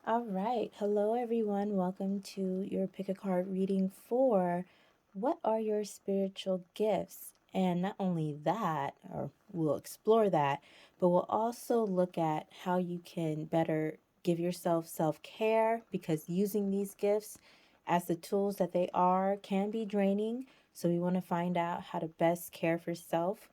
All right. Hello, everyone. Welcome to your pick a card reading for what are your spiritual gifts? And not only that, or we'll explore that, but we'll also look at how you can better give yourself self care because using these gifts as the tools that they are can be draining. So, we want to find out how to best care for self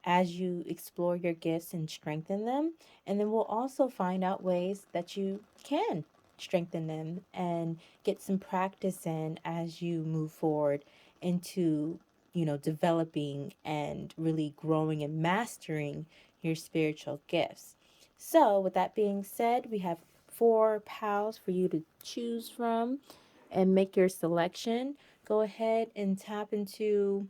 as you explore your gifts and strengthen them. And then we'll also find out ways that you can strengthen them and get some practice in as you move forward into, developing and really growing and mastering your spiritual gifts. So, with that being said, we have 4 pals for you to choose from and make your selection. Go ahead and tap into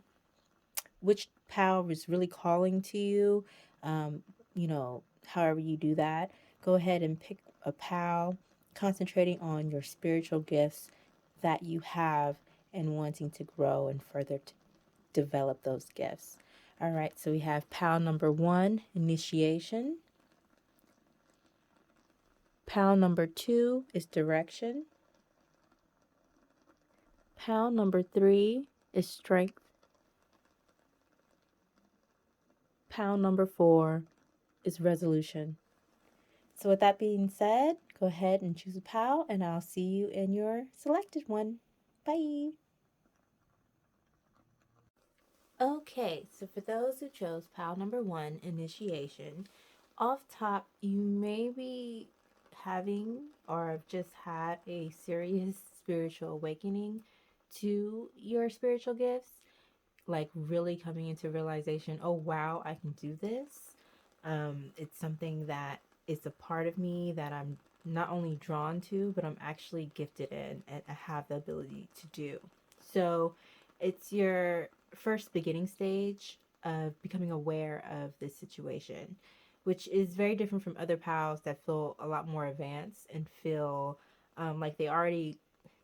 which power is really calling to you. However you do that, go ahead and pick a pal, concentrating on your spiritual gifts that you have and wanting to grow and further to develop those gifts. All right, so we have pal number 1, initiation. Pal number 2 is direction. Pal number 3 is strength. Pal number 4 is resolution. So with that being said, go ahead and choose a pal, and I'll see you in your selected one. Bye. Okay, so for those who chose pal number 1, initiation, off top, you may be having or have just had a serious spiritual awakening to your spiritual gifts, like really coming into realization, oh wow, I can do this. It's something that is a part of me that I'm not only drawn to, but I'm actually gifted in and I have the ability to do. So it's your first beginning stage of becoming aware of this situation, which is very different from other pals that feel a lot more advanced and feel like they already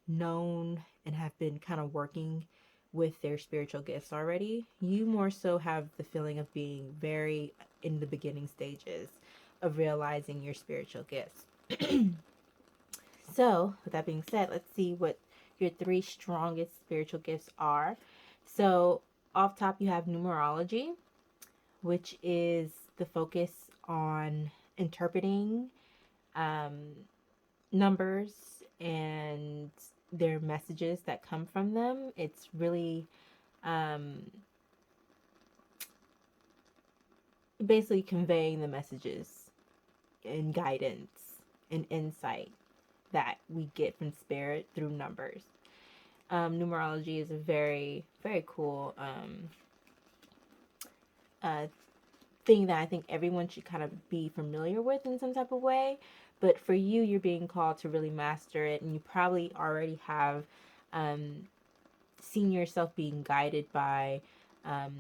known and have been kind of working with their spiritual gifts already. You more so have the feeling of being very in the beginning stages of realizing your spiritual gifts. So, with that being said, let's see what your 3 strongest spiritual gifts are. So, off top, you have numerology, which is the focus on interpreting um, numbers and their messages that come from them. It's really basically conveying the messages and guidance and insight that we get from spirit through numbers. Numerology is a very, very cool uh, thing that I think everyone should kind of be familiar with in some type of way. But for you, you're being called to really master it, and you probably already have seen yourself being guided by um,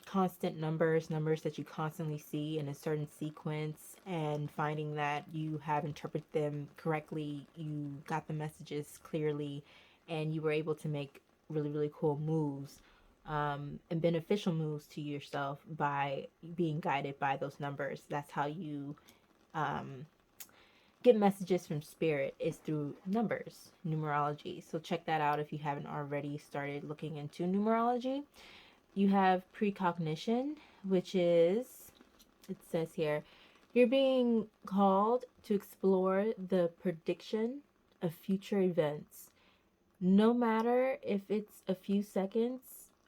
constant numbers that you constantly see in a certain sequence, and finding that you have interpreted them correctly, you got the messages clearly, and you were able to make really, really cool moves and beneficial moves to yourself by being guided by those numbers. That's how you um, get messages from spirit, is through numbers, numerology. So check that out if you haven't already started looking into numerology. You have precognition, which is, it says here, you're being called to explore the prediction of future events, no matter if it's a few seconds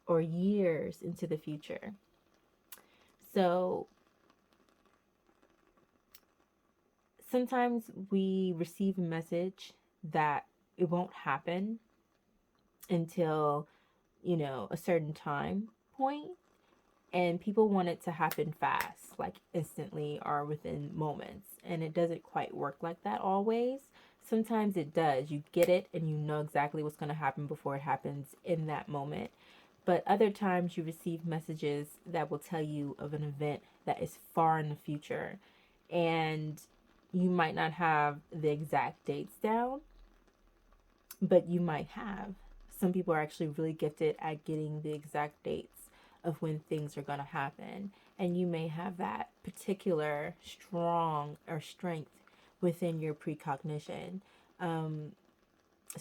or years into the future. So sometimes we receive a message that it won't happen until, a certain time point, and people want it to happen fast, like instantly or within moments, and it doesn't quite work like that always. Sometimes it does. You get it and you know exactly what's going to happen before it happens in that moment. But other times you receive messages that will tell you of an event that is far in the future, and you might not have the exact dates down, but you might have. Some people are actually really gifted at getting the exact dates of when things are going to happen. And you may have that particular strong or strength within your precognition. So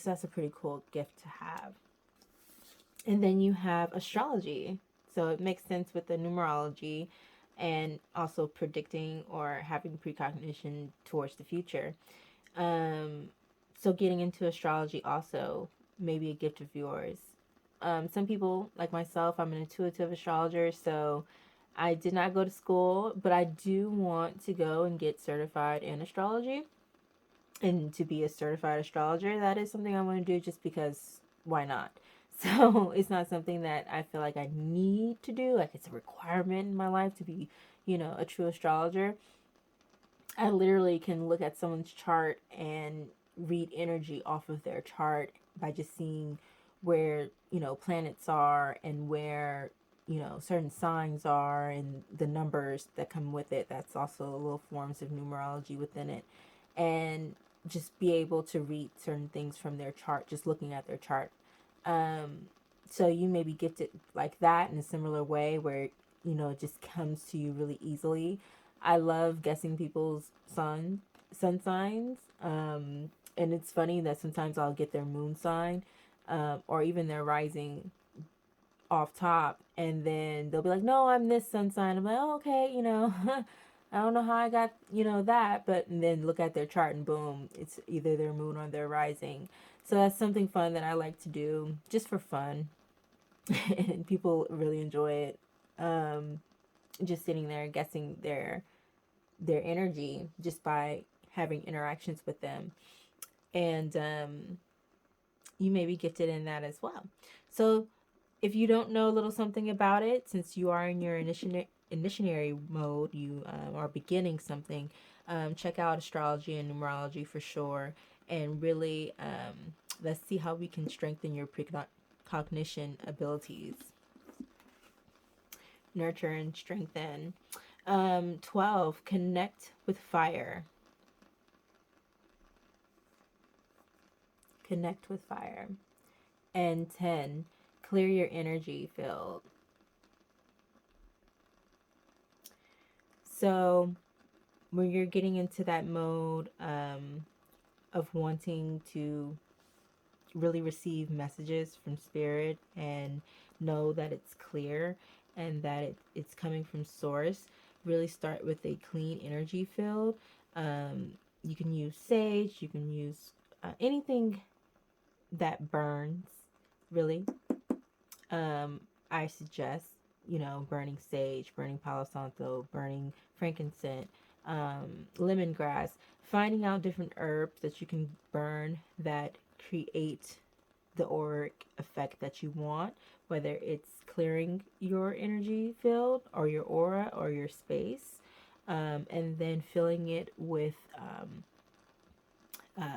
that's a pretty cool gift to have. And then you have astrology. So it makes sense with the numerology and also predicting or having precognition towards the future. Um, so getting into astrology also may be a gift of yours. Some people, like myself, I'm an intuitive astrologer, so I did not go to school, but I do want to go and get certified in astrology and to be a certified astrologer. That is something I want to do just because why not? So it's not something that I feel like I need to do, like it's a requirement in my life to be, a true astrologer. I literally can look at someone's chart and read energy off of their chart by just seeing where, planets are and where, certain signs are and the numbers that come with it. That's also little forms of numerology within it. And just be able to read certain things from their chart, just looking at their chart. So you may be gifted like that in a similar way where, it just comes to you really easily. I love guessing people's sun signs. And it's funny that sometimes I'll get their moon sign, or even their rising off top, and then they'll be like, "No, I'm this sun sign." I'm like, "Oh, okay, I don't know how I got, that," but and then look at their chart and boom, it's either their moon or their rising. So that's something fun that I like to do just for fun, and people really enjoy it. Um, just sitting there guessing their energy just by having interactions with them. And you may be gifted in that as well. So if you don't know a little something about it, since you are in your initiatory mode, you are beginning something, check out astrology and numerology for sure. And really, let's see how we can strengthen your precognition abilities. Nurture and strengthen. 12, connect with fire. Connect with fire. And 10, clear your energy field. So when you're getting into that mode of wanting to really receive messages from spirit and know that it's clear and that it's coming from source, really start with a clean energy field. You can use sage, you can use anything that burns, really. I suggest, burning sage, burning palo santo, burning frankincense, lemongrass, finding out different herbs that you can burn that create the auric effect that you want, whether it's clearing your energy field or your aura or your space, and then filling it with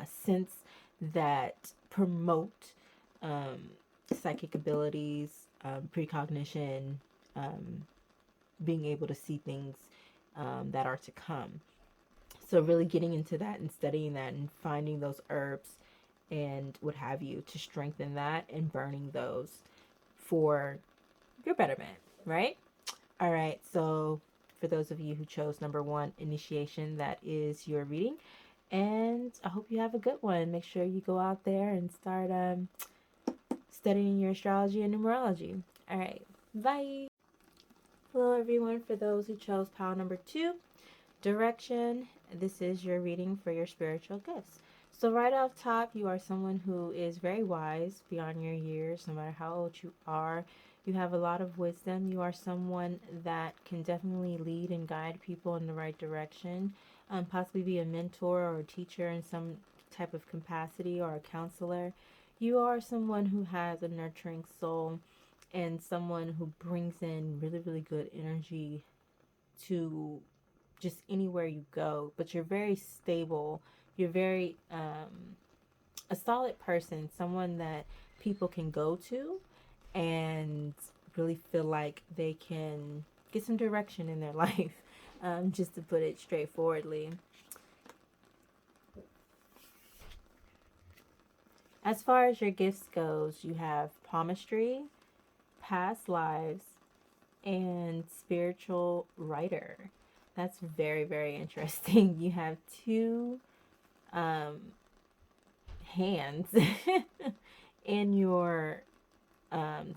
scents that promote psychic abilities, precognition, being able to see things that are to come. So, really getting into that and studying that and finding those herbs and what have you to strengthen that and burning those for your betterment, right? All right, so for those of you who chose number 1, initiation, that is your reading. And I hope you have a good one. Make sure you go out there and start studying your astrology and numerology. All right, bye. Hello, everyone. For those who chose pile number 2, direction, this is your reading for your spiritual gifts. So, right off top, you are someone who is very wise beyond your years, no matter how old you are. You have a lot of wisdom. You are someone that can definitely lead and guide people in the right direction, possibly be a mentor or a teacher in some type of capacity or a counselor. You are someone who has a nurturing soul and someone who brings in really, really good energy to just anywhere you go, but you're very stable. You're very a solid person, someone that people can go to and really feel like they can get some direction in their life, just to put it straightforwardly. As far as your gifts goes, you have palmistry, past lives, and spiritual writer. That's very, very interesting. You have two hands in your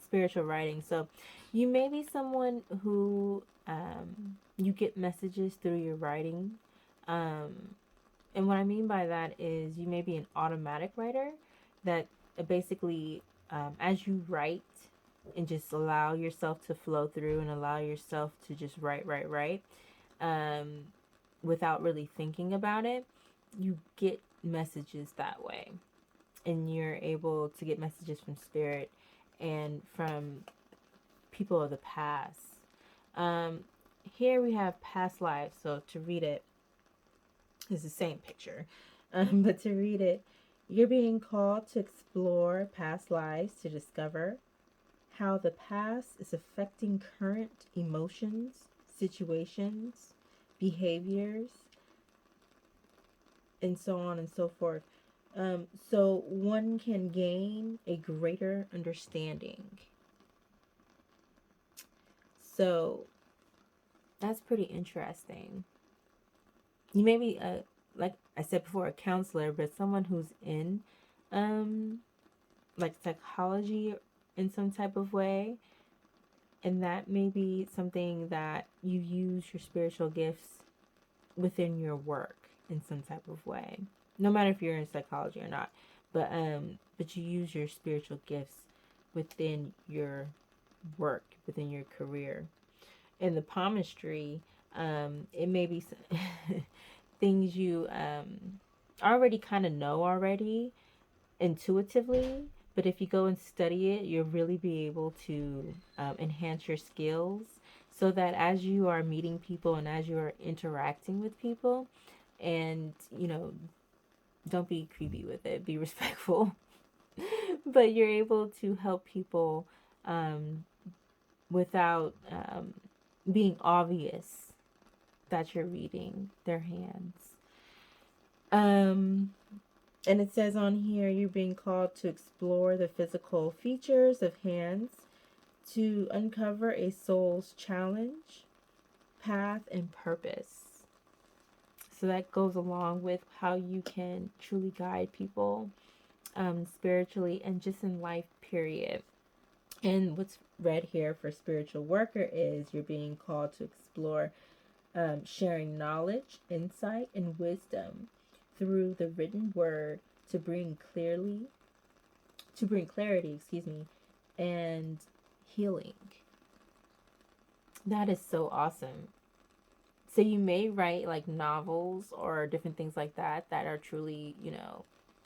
spiritual writing. So you may be someone who you get messages through your writing. Um, and what I mean by that is you may be an automatic writer that basically, as you write and just allow yourself to flow through and allow yourself to just write, um, without really thinking about it, you get messages that way. And you're able to get messages from spirit and from people of the past. Um, Here we have past lives. So to read it, it's the same picture. But to read it, you're being called to explore past lives to discover how the past is affecting current emotions, situations, behaviors, and so on and so forth. So one can gain a greater understanding. So that's pretty interesting. You may be like I said before, a counselor, but someone who's in um like psychology in some type of way, and that may be something that you use your spiritual gifts within your work in some type of way. No matter if you're in psychology or not, but you use your spiritual gifts within your work, within your career. In the palmistry, it may be things you already kind of know already intuitively, but if you go and study it, you'll really be able to enhance your skills so that as you are meeting people and as you are interacting with people, and don't be creepy with it, be respectful, but you're able to help people um, without being obvious that you're reading their hands. Um, and it says on here, you're being called to explore the physical features of hands to uncover a soul's challenge, path, and purpose. So that goes along with how you can truly guide people spiritually and just in life, period. And what's read here for spiritual worker is you're being called to explore sharing knowledge, insight, and wisdom through the written word to bring clarity, and healing. That is so awesome. So you may write like novels or different things like that that are truly,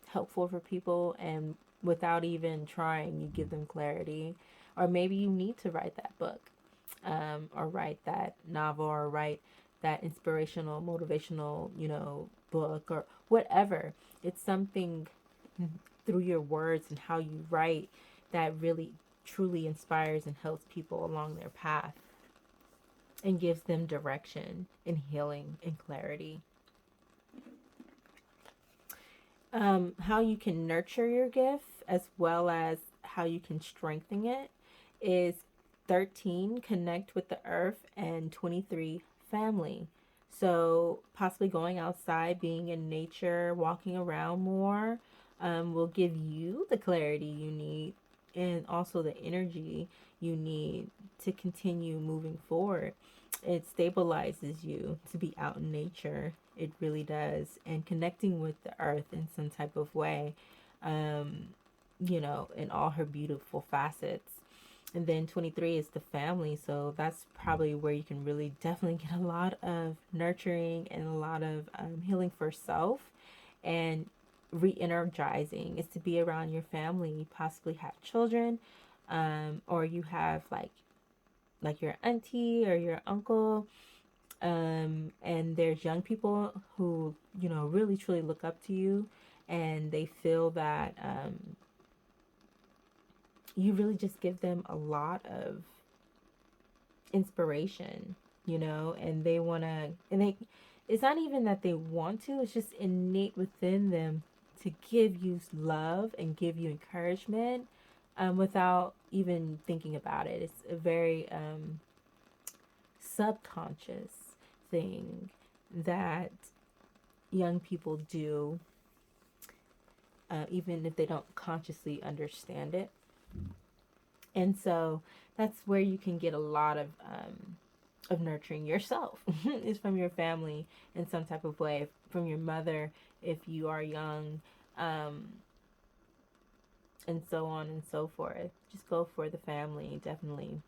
helpful for people, and without even trying, you give them clarity. Or maybe you need to write that book, or write that novel, or write that inspirational, motivational, book or whatever. It's something through your words and how you write that really truly inspires and helps people along their path and gives them direction and healing and clarity. How you can nurture your gift as well as how you can strengthen it is 13, connect with the earth, and 23, family. So possibly going outside, being in nature, walking around more will give you the clarity you need and also the energy you need to continue moving forward. It stabilizes you to be out in nature. It really does. And connecting with the earth in some type of way, um, in all her beautiful facets. And then 23 is the family. So that's probably where you can really definitely get a lot of nurturing and a lot of healing for self and re-energizing is to be around your family. You possibly have children, or you have like your auntie or your uncle, and there's young people who really truly look up to you, and they feel that you really just give them a lot of inspiration, and they want to, and they, it's not even that they want to, it's just innate within them to give you love and give you encouragement, without even thinking about it. It's a very subconscious thing that young people do. even if they don't consciously understand it. And so that's where you can get a lot of nurturing yourself is from your family in some type of way, from your mother if you are young, um, and so on and so forth. Just go for the family, definitely.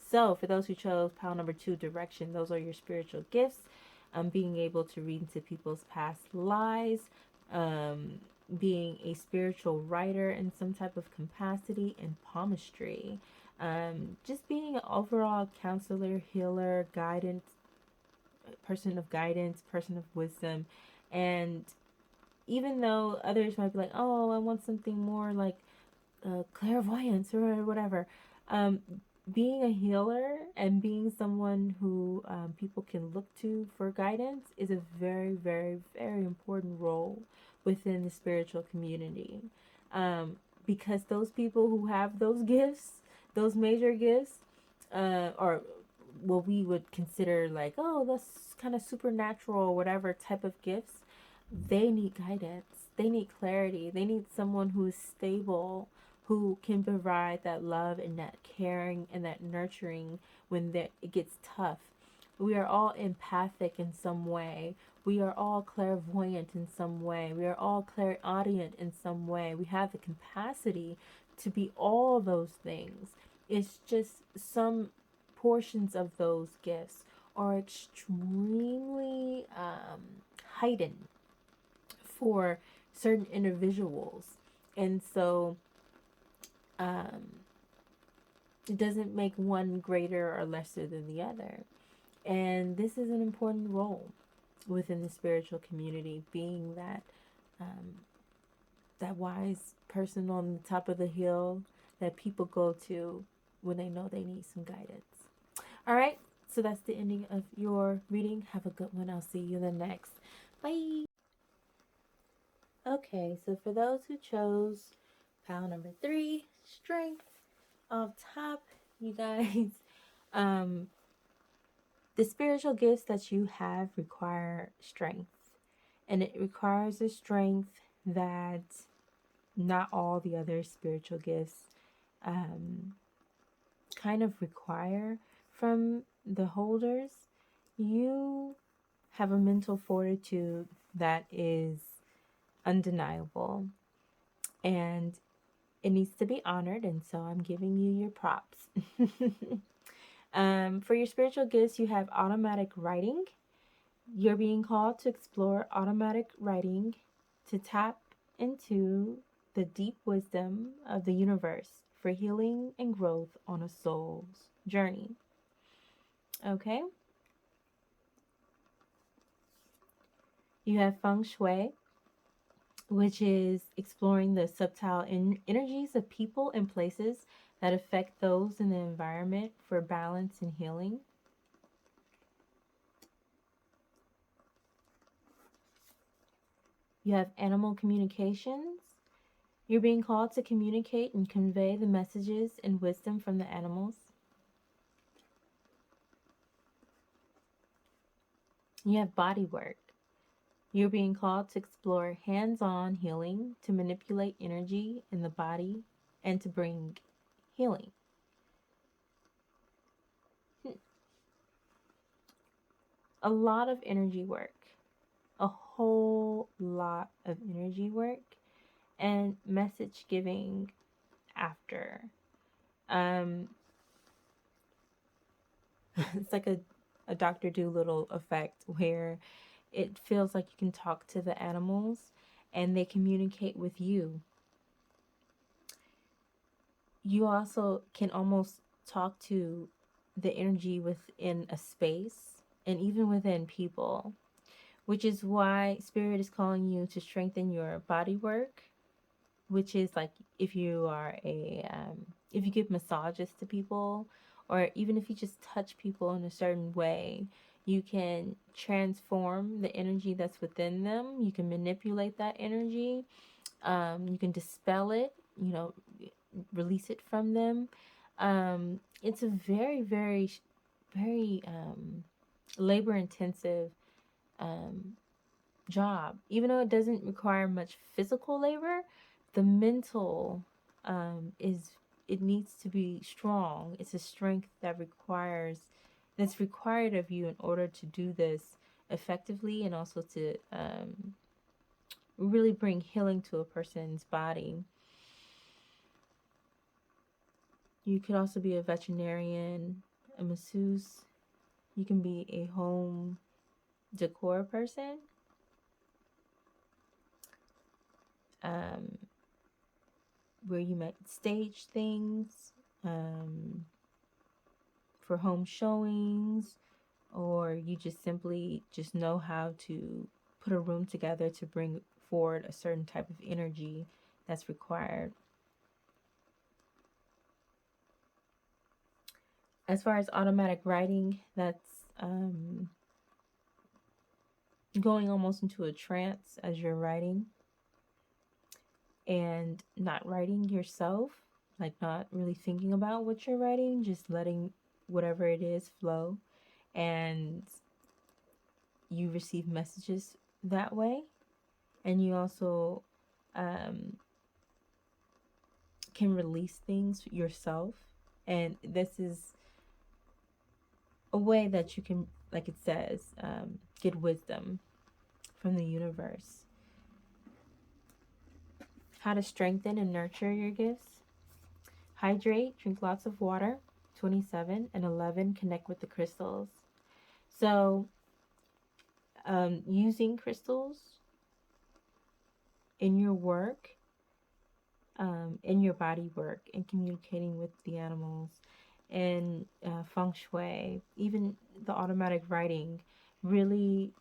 So, for those who chose pile number 2, direction, those are your spiritual gifts. Being able to read into people's past lives, um, being a spiritual writer in some type of capacity, and palmistry. Just being an overall counselor, healer, guidance, person of wisdom. And even though others might be like, oh, I want something more like clairvoyance or whatever. Um, Being a healer and being someone who people can look to for guidance is a very, very, very important role within the spiritual community. Because those people who have those gifts, those major gifts, or what we would consider like, oh, that's kind of supernatural or whatever type of gifts, they need guidance. They need clarity. They need someone who is stable, who can provide that love and that caring and that nurturing when it gets tough. We are all empathic in some way. We are all clairvoyant in some way. We are all clairaudient in some way. We have the capacity to be all those things. It's just some portions of those gifts are extremely heightened for certain individuals. And so um, it doesn't make one greater or lesser than the other. And this is an important role within the spiritual community, being um, that wise person on the top of the hill that people go to when they know they need some guidance. All right, so that's the ending of your reading. Have a good one. I'll see you in the next. Bye. Okay, so for those who chose pile number 3, strength, off top, you guys, um, the spiritual gifts that you have require strength. And it requires a strength that not all the other spiritual gifts um, kind of require from the holders. You have a mental fortitude that is undeniable. And it needs to be honored, and so I'm giving you your props. For your spiritual gifts, you have automatic writing. You're being called to explore automatic writing to tap into the deep wisdom of the universe for healing and growth on a soul's journey. Okay? You have feng shui, which is exploring the subtle energies of people and places that affect those in the environment for balance and healing. You have animal communications. You're being called to communicate and convey the messages and wisdom from the animals. You have body work. You're being called to explore hands-on healing, to manipulate energy in the body, and to bring healing. A lot of energy work. A whole lot of energy work and message giving after. It's like a Dr. Dolittle effect where it feels like you can talk to the animals and they communicate with you. You also can almost talk to the energy within a space and even within people, which is why Spirit is calling you to strengthen your body work, which is like if you are if you give massages to people, or even if you just touch people in a certain way, you can transform the energy that's within them. You can manipulate that energy. You can dispel it, release it from them. It's a very, very, very labor intensive job, even though it doesn't require much physical labor. The mental is, it needs to be strong. It's a strength that's required of you in order to do this effectively, and also to really bring healing to a person's body. You could also be a veterinarian, a masseuse. You can be a home decor person. Where you might stage things for home showings, or you just simply just know how to put a room together to bring forward a certain type of energy that's required. As far as automatic writing, that's going almost into a trance as you're writing, and not writing yourself, like not really thinking about what you're writing, just letting whatever it is flow, and you receive messages that way. And you also can release things yourself, and this is a way that you can, like it says, get wisdom from the universe. How to strengthen and nurture your gifts: hydrate, drink lots of water. 27 and 11, connect with the crystals. So using crystals in your work, in your body work, and communicating with the animals, and feng shui, even the automatic writing, really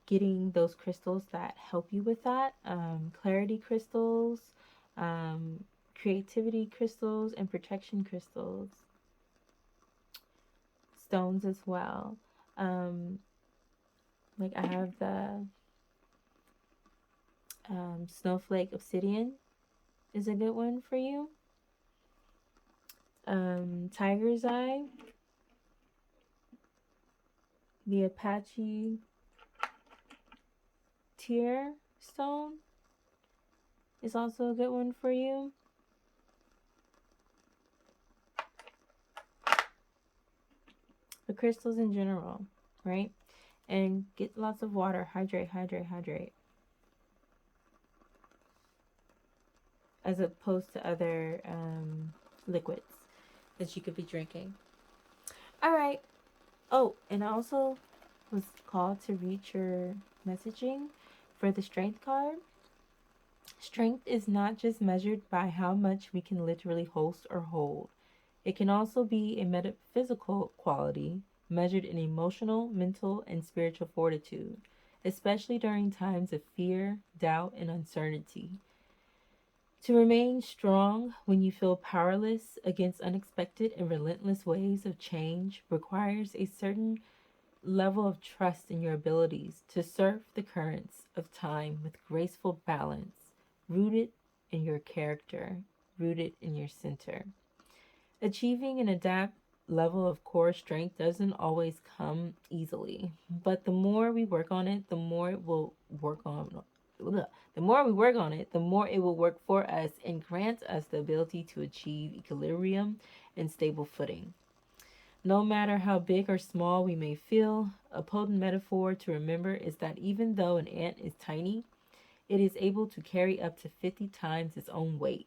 getting those crystals that help you with that. Clarity crystals, creativity crystals, and protection crystals. Stones as well. Like I have the snowflake obsidian is a good one for you. Tiger's eye, the Apache tear stone is also a good one for you. The crystals in general, right? And get lots of water. Hydrate, hydrate, hydrate. As opposed to other liquids that you could be drinking. All right. Oh, and I also was called to read your messaging for the strength card. Strength is not just measured by how much we can literally host or hold. It can also be a metaphysical quality measured in emotional, mental, and spiritual fortitude, especially during times of fear, doubt, and uncertainty. To remain strong when you feel powerless against unexpected and relentless waves of change requires a certain level of trust in your abilities to surf the currents of time with graceful balance, rooted in your character, rooted in your center. Achieving an adapt level of core strength doesn't always come easily, but the more we work on it, the more it will work on. The more we work on it, the more it will work for us and grant us the ability to achieve equilibrium and stable footing. No matter how big or small we may feel, a potent metaphor to remember is that even though an ant is tiny, it is able to carry up to 50 times its own weight.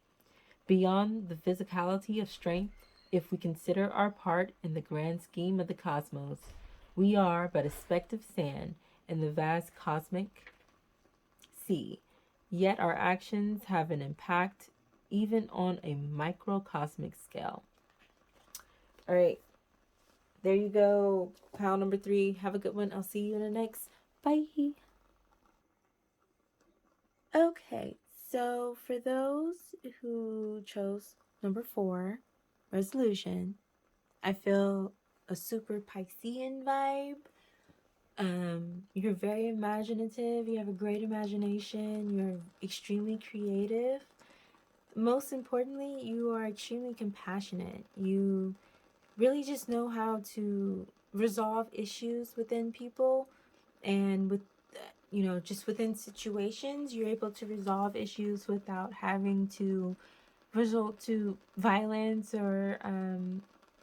Beyond the physicality of strength, if we consider our part in the grand scheme of the cosmos, we are but a speck of sand in the vast cosmic sea. Yet our actions have an impact even on a microcosmic scale. All right, there you go. Pile number 3. Have a good one. I'll see you in the next. Bye. Okay, so for those who chose number 4, resolution, I feel a super Piscean vibe. You're very imaginative. You have a great imagination. You're extremely creative. Most importantly, you are extremely compassionate. You really just know how to resolve issues within people, and with just within situations, you're able to resolve issues without having to resort to violence or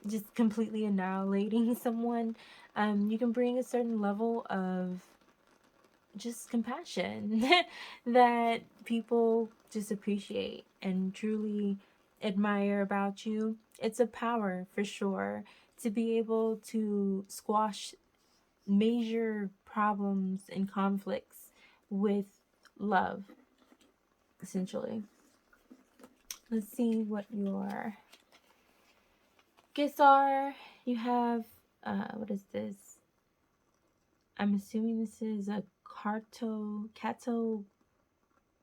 just completely annihilating someone. You can bring a certain level of just compassion that people just appreciate and truly admire about you. It's a power for sure to be able to squash major problems and conflicts with love, essentially. Let's see what your gifts are. You have, what is this? I'm assuming this is a cato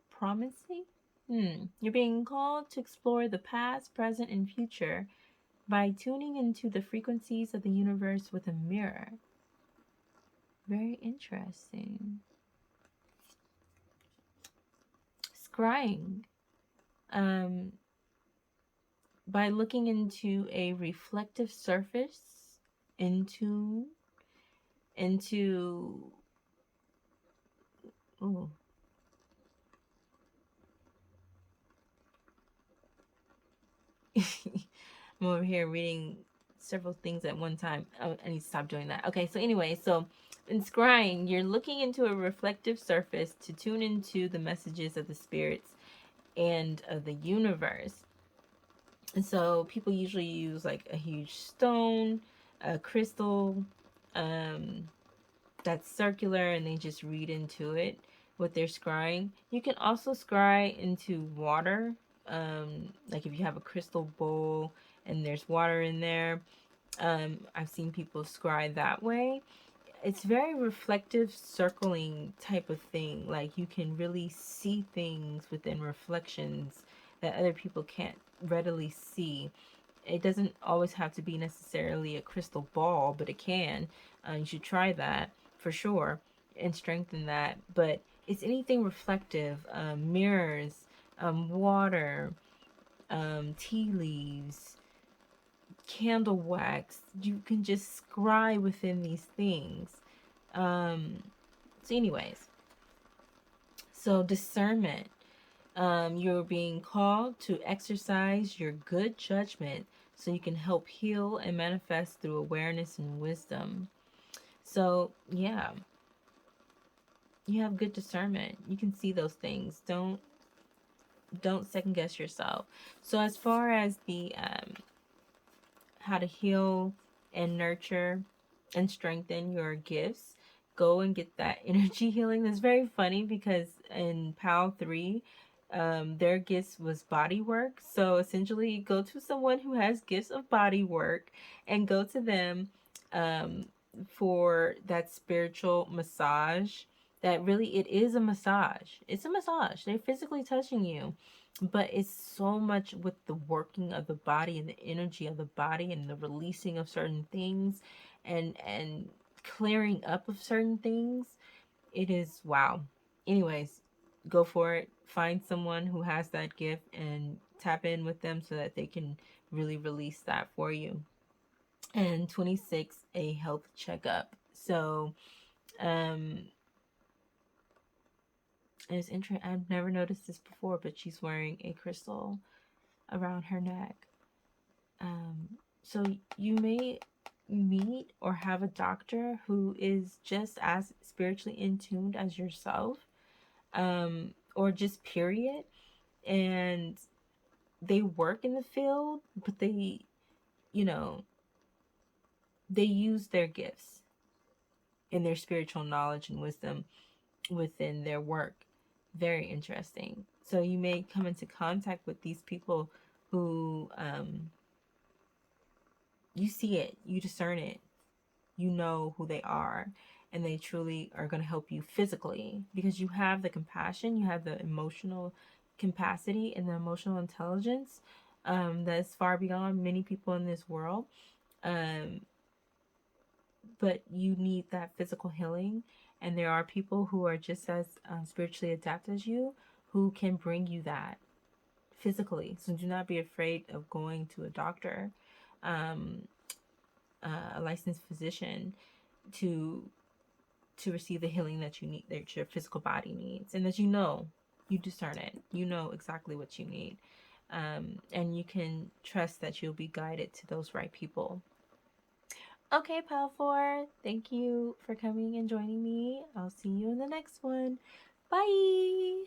promising? You're being called to explore the past, present, and future by tuning into the frequencies of the universe with a mirror. Very interesting. Scrying. Um, by looking into a reflective surface into ooh, I'm over here reading several things at one time. Oh, I need to stop doing that. Okay, so anyway, so in scrying, you're looking into a reflective surface to tune into the messages of the spirits and of the universe. And so people usually use like a huge stone, a crystal, that's circular, and they just read into it what they're scrying. You can also scry into water. Like if you have a crystal bowl and there's water in there, I've seen people scry that way. It's very reflective circling type of thing. Like you can really see things within reflections that other people can't readily see. It doesn't always have to be necessarily a crystal ball, but it can. You should try that for sure and strengthen that. But it's anything reflective, mirrors, water, tea leaves, candle wax. You can just scry within these things. So, anyways, so discernment. You're being called to exercise your good judgment so you can help heal and manifest through awareness and wisdom. So, yeah, you have good discernment. You can see those things. Don't second guess yourself. So, as far as the how to heal and nurture and strengthen your gifts, go and get that energy healing. That's very funny because in PAL 3, their gifts was body work. So essentially, go to someone who has gifts of body work and go to them um, for that spiritual massage. That really, it is a massage. It's a massage. They're physically touching you, but it's so much with the working of the body and the energy of the body and the releasing of certain things and clearing up of certain things. It is wow. Anyways, go for it. Find someone who has that gift and tap in with them so that they can really release that for you. And 26, a health checkup. So it's interesting. I've never noticed this before, but she's wearing a crystal around her neck. So you may meet or have a doctor who is just as spiritually in tune as yourself, or just period, and they work in the field, but you know, they use their gifts and their spiritual knowledge and wisdom within their work. Very interesting. So you may come into contact with these people who you see it, you discern it, you know who they are, and they truly are going to help you physically because you have the compassion, you have the emotional capacity and the emotional intelligence that's far beyond many people in this world. But you need that physical healing, and there are people who are just as spiritually adept as you who can bring you that physically. So do not be afraid of going to a doctor, a licensed physician, to to receive the healing that you need, that your physical body needs, and that you discern it. You know exactly what you need. And you can trust that you'll be guided to those right people. Okay, Pal 4, thank you for coming and joining me. I'll see you in the next one. Bye!